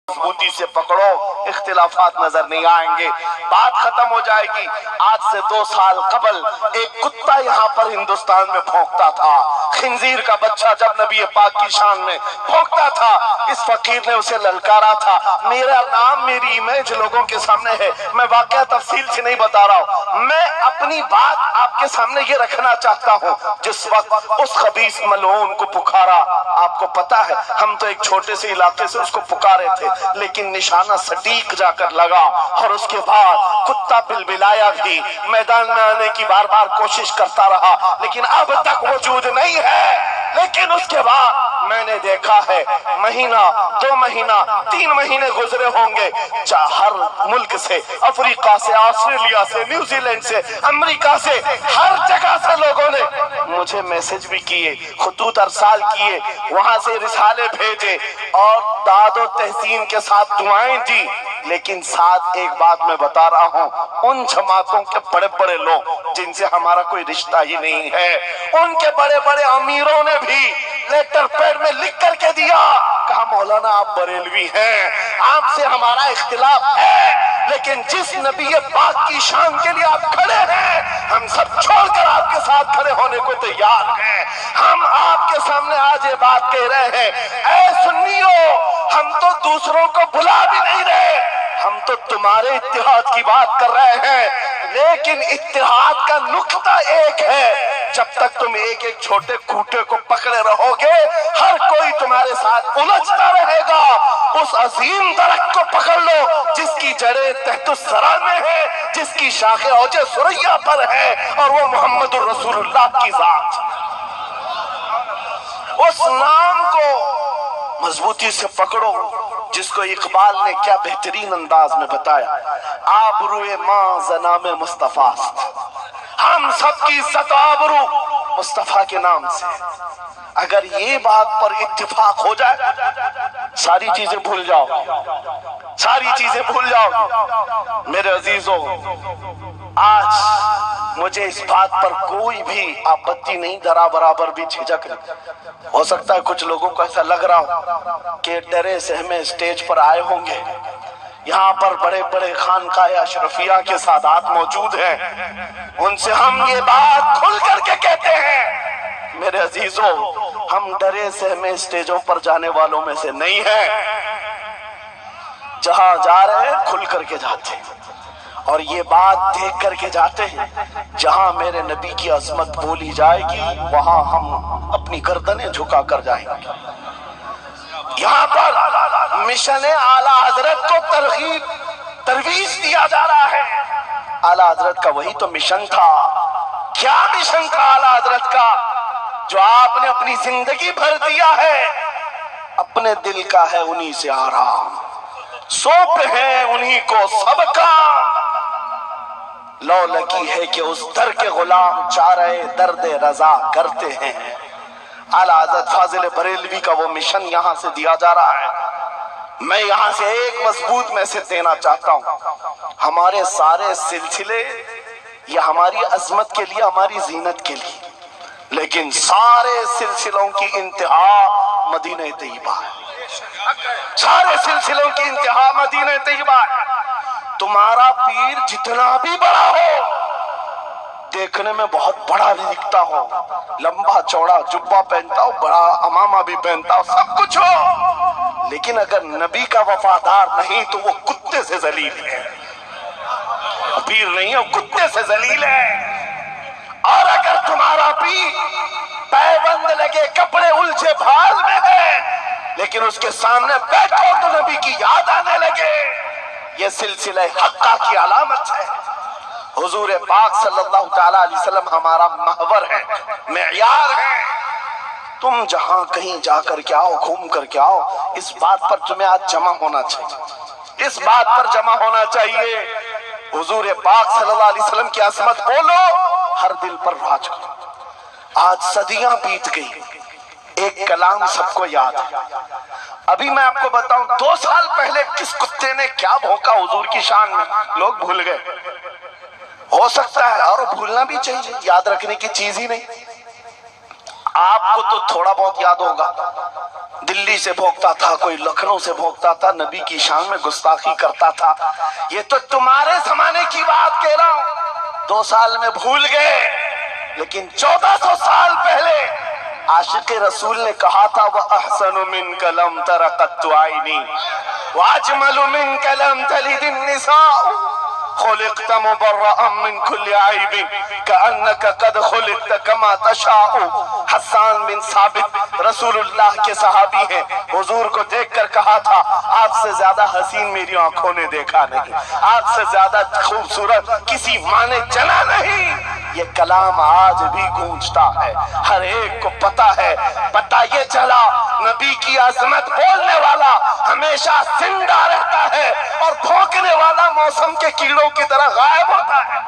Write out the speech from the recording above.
मजबूती से पकड़ो, इख्तिलाफात नजर नहीं आएंगे, बात खत्म हो जाएगी। आज से 2 साल कबल एक कुत्ता यहाँ पर हिंदुस्तान में भौंकता था, खिंजीर का बच्चा जब नबी पाक की शान में भौंकता था, इस फकीर ने उसे ललकारा था। मेरा नाम, मेरी इमेज लोगों के सामने है, मैं वाकया तफसील से नहीं बता रहा हूँ, मैं अपनी बात आपके सामने ये रखना चाहता हूँ। जिस वक्त उस खबीस मलऊन को पुकारा, आपको पता है हम तो एक छोटे से इलाके से उसको पुकारे थे, लेकिन निशाना सटीक जाकर लगा, और उसके बाद कुत्ता बिलबिलाया भी, मैदान में आने की बार बार कोशिश करता रहा, लेकिन अब तक वजूद नहीं है। लेकिन उसके बाद मैंने देखा है, महीना, 2 महीना, 3 महीने गुजरे होंगे, हर मुल्क से, अफ्रीका से, ऑस्ट्रेलिया से, न्यूजीलैंड से, अमेरिका से, हर जगह से लोगों ने मुझे मैसेज भी किए, खुतूत अरसाल किए, वहां से रिसाले भेजे और दादो तहसीन के साथ दुआएं दी। लेकिन साथ एक बात मैं बता रहा हूं, उन जमातों के बड़े बड़े लोग जिनसे हमारा कोई रिश्ता ही नहीं है, उनके बड़े बड़े अमीरों ने भी लेटर पैड में लिख करके दिया, कहा मौलाना आप बरेलवी हैं, आपसे हमारा इख्तिलाफ है, लेकिन जिस नबी पाक की शान के लिए आप खड़े हैं, हम सब छोड़कर आपके साथ खड़े होने को तैयार हैं। हम आपके सामने आज ये बात कह रहे हैं, ऐ सुन्नियों, हम तो दूसरों को बुला भी नहीं रहे, हम तो तुम्हारे इत्तेहाद की बात कर रहे हैं, लेकिन इत्तेहाद का नुक्ता एक है, जब तक तुम एक एक छोटे खूंटे को पकड़े रहोगे, हर कोई तुम्हारे साथ उलझता रहेगा। उस अजीम दरख्त को पकड़ लो जिसकी जड़ें तहतुस्सरा में है, जिसकी शाखें औजे सुरैया पर है, और वो मोहम्मदुर रसूलुल्लाह की जात। उस नाम को मजबूती से पकड़ो जिसको इकबाल ने क्या बेहतरीन अंदाज में बताया, आबरूए मां जनाम मुस्तफास्त, हम सबकी इज्जत आबरू मुस्तफा के नाम से। अगर ये बात पर इत्तिफाक हो जाए, सारी चीजें भूल जाओ, सारी चीजें भूल जाओ। मेरे अजीजों, आज मुझे इस बात पर कोई भी आपत्ति नहीं, जरा बराबर भी झिझक नहीं। हो सकता है कुछ लोगों को ऐसा लग रहा हो कि डरे सहमे स्टेज पर आए होंगे, यहाँ पर बड़े बड़े खानकाह अशरफिया के सादात मौजूद हैं, उनसे हम ये बात खुल करके कहते हैं। मेरे अजीजों, हम डरे सहमे स्टेजों पर जाने वालों में से नहीं हैं, जहां जा रहे हैं खुल करके जाते हैं, और ये बात देख करके जाते हैं, जहां मेरे नबी की अजमत बोली जाएगी वहां हम अपनी गर्दनें झुका कर जाएंगे। यहाँ पर मिशन आला हजरत को तरवीज दिया जा रहा है। आला हजरत का वही तो मिशन था। क्या मिशन था आला हजरत का, जो आपने अपनी जिंदगी भर दिया है? अपने दिल का है उन्हीं से आराम, सौंप है उन्हीं को सब काम, लौ लगी है कि उस दर के गुलाम चारे दर्द रजा करते हैं। आला हज़रत फाजिल बरेलवी का वो मिशन यहाँ से दिया जा रहा है। मैं यहाँ से एक मजबूत मैसेज देना चाहता हूँ, हमारे सारे सिलसिले ये हमारी अजमत के लिए, हमारी जीनत के लिए, लेकिन सारे सिलसिलों की इंतहा मदीना तैयबा है। सारे सिलसिलों की इंतहा मदीना तैयबा है। तुम्हारा पीर जितना भी बड़ा हो, देखने में बहुत बड़ा भी दिखता हो, लंबा चौड़ा जुब्बा पहनता हो, बड़ा अमामा भी पहनता हो, सब कुछ हो, लेकिन अगर नबी का वफादार नहीं तो वो कुत्ते से जलील है। पीर नहीं है, कुत्ते से जलील है। और अगर तुम्हारा पीर पैबंद लगे, कपड़े उलझे भाल में है, लेकिन उसके सामने बैठो तो नबी की याद आने लगे, ये सिलसिला हक्का की अलामत है। हुजूर पाक सल्लल्लाहु ताला अलैहि वसल्लम हमारा महवर है, मेयार है। तुम जहां कहीं जाकर के आओ, घूम करके आओ, इस बात पर तुम्हें आज जमा होना चाहिए, इस बात पर जमा होना चाहिए। हुजूर पाक सल्लल्लाहु अलैहि वसल्लम की अज़मत बोलो, हर दिल पर राज करो। आज सदियां बीत गई, एक कलाम सबको याद है। अभी मैं आपको बताऊं, 2 साल पहले किस कुत्ते ने क्या भौंका हुजूर की शान में, लोग भूल गए। हो सकता है, और भूलना भी चाहिए, याद रखने की चीज ही नहीं। آپ کو تو تھوڑا بہت یاد ہوگا، دلی سے بھونکتا تھا، کوئی لکھنؤ سے بھونکتا تھا، نبی کی شان میں گستاخی کرتا تھا۔ یہ تو تمہارے زمانے کی بات کہہ رہا ہوں، 2 سال میں بھول گئے، لیکن 1400 سال پہلے عاشق رسول نے کہا تھا وَأَحْسَنُ مِنْكَ لَمْ تَرَ قَطُّ عَيْنِي وَأَجْمَلُ مِنْكَ لَمْ تَلِدِ النِّسَاءُ خُلِقْتَ مُبَرَّأً مِنْ كُلِّ عَيْبٍ كَأَنَّكَ قَدْ خُلِقْتَ كَمَا تَشَاءُ۔ حسان بن ثابت رسول اللہ کے صحابی ہیں، حضور کو دیکھ کر کہا تھا آپ سے زیادہ حسین میری آنکھوں نے دیکھا نہیں، آپ سے زیادہ خوبصورت کسی ماں نے جنا نہیں۔ یہ کلام آج بھی گونجتا ہے، ہر ایک کو پتا ہے، پتا یہ چلا نبی کی عظمت بولنے والا ہمیشہ زندہ رہتا ہے اور بھونکنے والا موسم کے کیڑوں کی طرح غائب ہوتا ہے۔